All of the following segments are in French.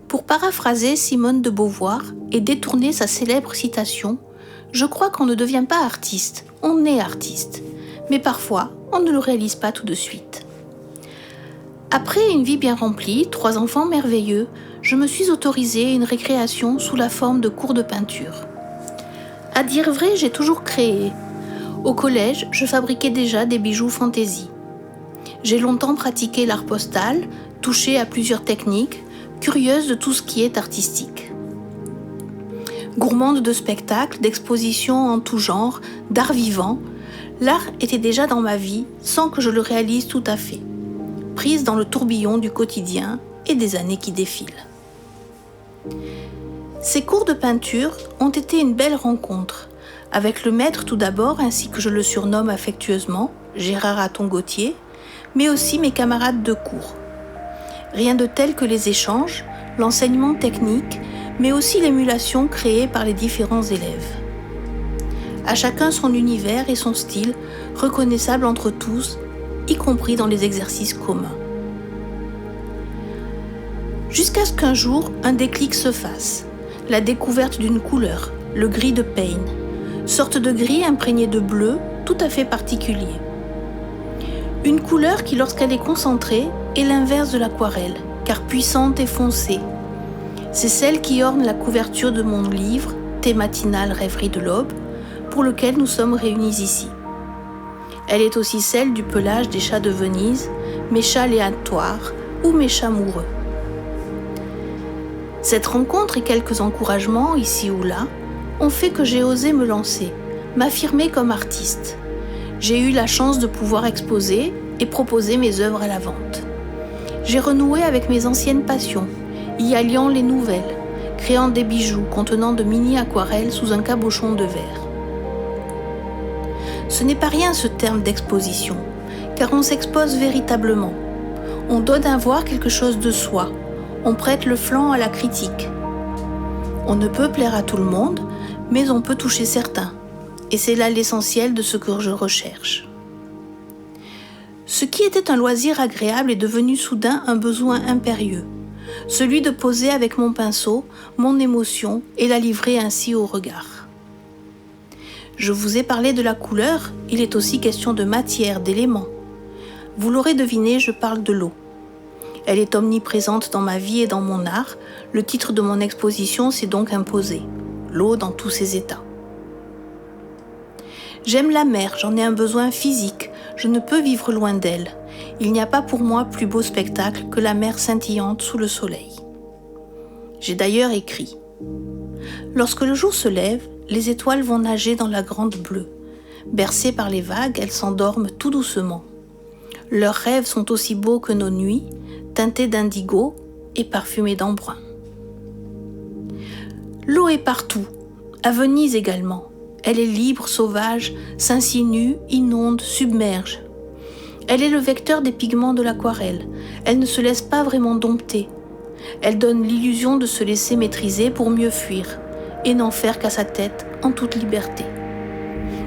Pour paraphraser Simone de Beauvoir et détourner sa célèbre citation, je crois qu'on ne devient pas artiste, on est artiste. Mais parfois, on ne le réalise pas tout de suite. Après une vie bien remplie, 3 enfants merveilleux, je me suis autorisée une récréation sous la forme de cours de peinture. À dire vrai, j'ai toujours créé. Au collège, je fabriquais déjà des bijoux fantaisie. J'ai longtemps pratiqué l'art postal, touché à plusieurs techniques, curieuse de tout ce qui est artistique. Gourmande de spectacles, d'expositions en tout genre, d'art vivant, l'art était déjà dans ma vie sans que je le réalise tout à fait, prise dans le tourbillon du quotidien et des années qui défilent. Ces cours de peinture ont été une belle rencontre, avec le maître tout d'abord, ainsi que je le surnomme affectueusement, Gérard Hatton-Gauthier, mais aussi mes camarades de cours. Rien de tel que les échanges, l'enseignement technique, mais aussi l'émulation créée par les différents élèves. À chacun son univers et son style, reconnaissable entre tous, y compris dans les exercices communs. Jusqu'à ce qu'un jour, un déclic se fasse, la découverte d'une couleur, le gris de Payne, sorte de gris imprégné de bleu tout à fait particulier. Une couleur qui, lorsqu'elle est concentrée, est l'inverse de l'aquarelle, car puissante et foncée. C'est celle qui orne la couverture de mon livre, Thé matinal rêverie de l'aube, pour lequel nous sommes réunis ici. Elle est aussi celle du pelage des chats de Venise, mes chats aléatoires ou mes chats amoureux. Cette rencontre et quelques encouragements, ici ou là, ont fait que j'ai osé me lancer, m'affirmer comme artiste. J'ai eu la chance de pouvoir exposer et proposer mes œuvres à la vente. J'ai renoué avec mes anciennes passions, y alliant les nouvelles, créant des bijoux contenant de mini-aquarelles sous un cabochon de verre. Ce n'est pas rien ce terme d'exposition, car on s'expose véritablement. On donne à voir quelque chose de soi, on prête le flanc à la critique. On ne peut plaire à tout le monde, mais on peut toucher certains. Et c'est là l'essentiel de ce que je recherche. Ce qui était un loisir agréable est devenu soudain un besoin impérieux, celui de poser avec mon pinceau mon émotion et la livrer ainsi au regard. Je vous ai parlé de la couleur, il est aussi question de matière, d'éléments. Vous l'aurez deviné, je parle de l'eau. Elle est omniprésente dans ma vie et dans mon art, le titre de mon exposition s'est donc imposé, l'eau dans tous ses états. J'aime la mer, j'en ai un besoin physique, je ne peux vivre loin d'elle. Il n'y a pas pour moi plus beau spectacle que la mer scintillante sous le soleil. J'ai d'ailleurs écrit « Lorsque le jour se lève, les étoiles vont nager dans la grande bleue. Bercées par les vagues, elles s'endorment tout doucement. Leurs rêves sont aussi beaux que nos nuits, teintés d'indigo et parfumés d'embrun. L'eau est partout, à Venise également. Elle est libre, sauvage, s'insinue, inonde, submerge. Elle est le vecteur des pigments de l'aquarelle. Elle ne se laisse pas vraiment dompter. Elle donne l'illusion de se laisser maîtriser pour mieux fuir et n'en faire qu'à sa tête en toute liberté.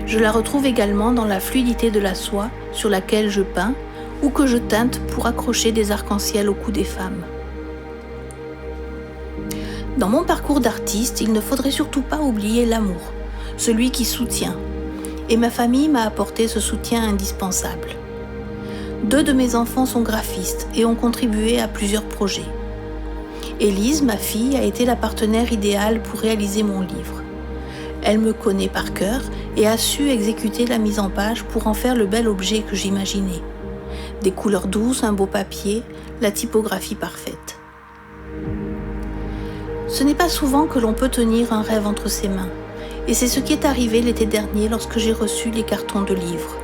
Je la retrouve également dans la fluidité de la soie sur laquelle je peins ou que je teinte pour accrocher des arcs-en-ciel au cou des femmes. Dans mon parcours d'artiste, il ne faudrait surtout pas oublier l'amour, celui qui soutient. Et ma famille m'a apporté ce soutien indispensable. 2 de mes enfants sont graphistes et ont contribué à plusieurs projets. Élise, ma fille, a été la partenaire idéale pour réaliser mon livre. Elle me connaît par cœur et a su exécuter la mise en page pour en faire le bel objet que j'imaginais. Des couleurs douces, un beau papier, la typographie parfaite. Ce n'est pas souvent que l'on peut tenir un rêve entre ses mains, et c'est ce qui est arrivé l'été dernier lorsque j'ai reçu les cartons de livres.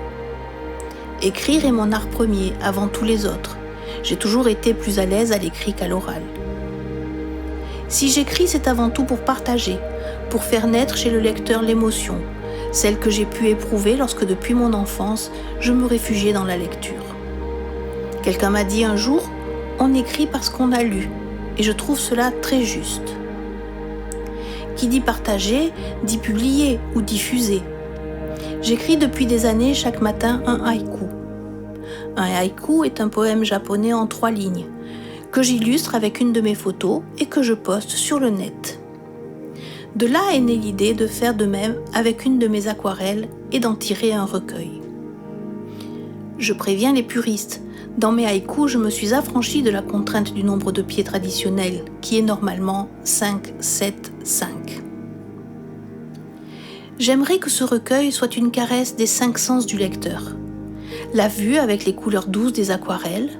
Écrire est mon art premier, avant tous les autres. J'ai toujours été plus à l'aise à l'écrit qu'à l'oral. Si j'écris, c'est avant tout pour partager, pour faire naître chez le lecteur l'émotion, celle que j'ai pu éprouver lorsque depuis mon enfance, je me réfugiais dans la lecture. Quelqu'un m'a dit un jour, on écrit parce qu'on a lu, et je trouve cela très juste. Qui dit partager, dit publier ou diffuser. J'écris depuis des années chaque matin un haïku. Un haïku est un poème japonais en 3 lignes, que j'illustre avec une de mes photos et que je poste sur le net. De là est née l'idée de faire de même avec une de mes aquarelles et d'en tirer un recueil. Je préviens les puristes, dans mes haïkus, je me suis affranchie de la contrainte du nombre de pieds traditionnel, qui est normalement 5, 7, 5. J'aimerais que ce recueil soit une caresse des 5 sens du lecteur. La vue avec les couleurs douces des aquarelles,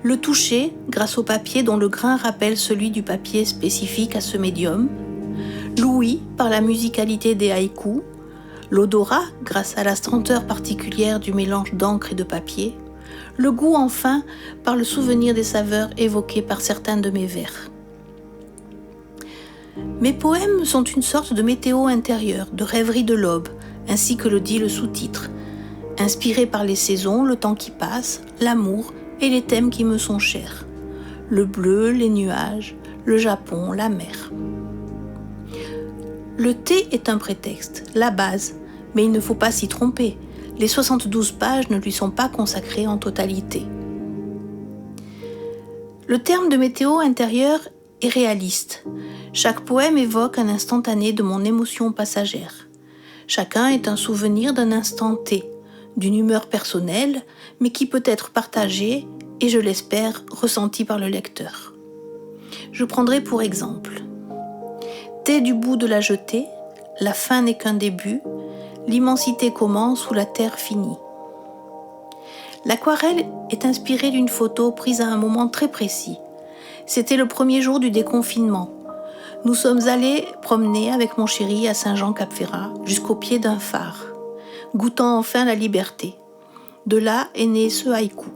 le toucher grâce au papier dont le grain rappelle celui du papier spécifique à ce médium, l'ouïe par la musicalité des haïkus, l'odorat grâce à la senteur particulière du mélange d'encre et de papier, le goût enfin par le souvenir des saveurs évoquées par certains de mes vers. Mes poèmes sont une sorte de météo intérieure, de rêverie de l'aube, ainsi que le dit le sous-titre, inspirés par les saisons, le temps qui passe, l'amour et les thèmes qui me sont chers. Le bleu, les nuages, le Japon, la mer. Le thé est un prétexte, la base, mais il ne faut pas s'y tromper. Les 72 pages ne lui sont pas consacrées en totalité. Le terme de météo intérieure est réaliste. Chaque poème évoque un instantané de mon émotion passagère. Chacun est un souvenir d'un instant T, d'une humeur personnelle, mais qui peut être partagée et, je l'espère, ressentie par le lecteur. Je prendrai pour exemple Thé du bout de la jetée, la fin n'est qu'un début, l'immensité commence où la terre finit. L'aquarelle est inspirée d'une photo prise à un moment très précis. C'était le premier jour du déconfinement. Nous sommes allés promener avec mon chéri à Saint-Jean-Cap-Ferrat jusqu'au pied d'un phare, goûtant enfin la liberté. De là est né ce haïku.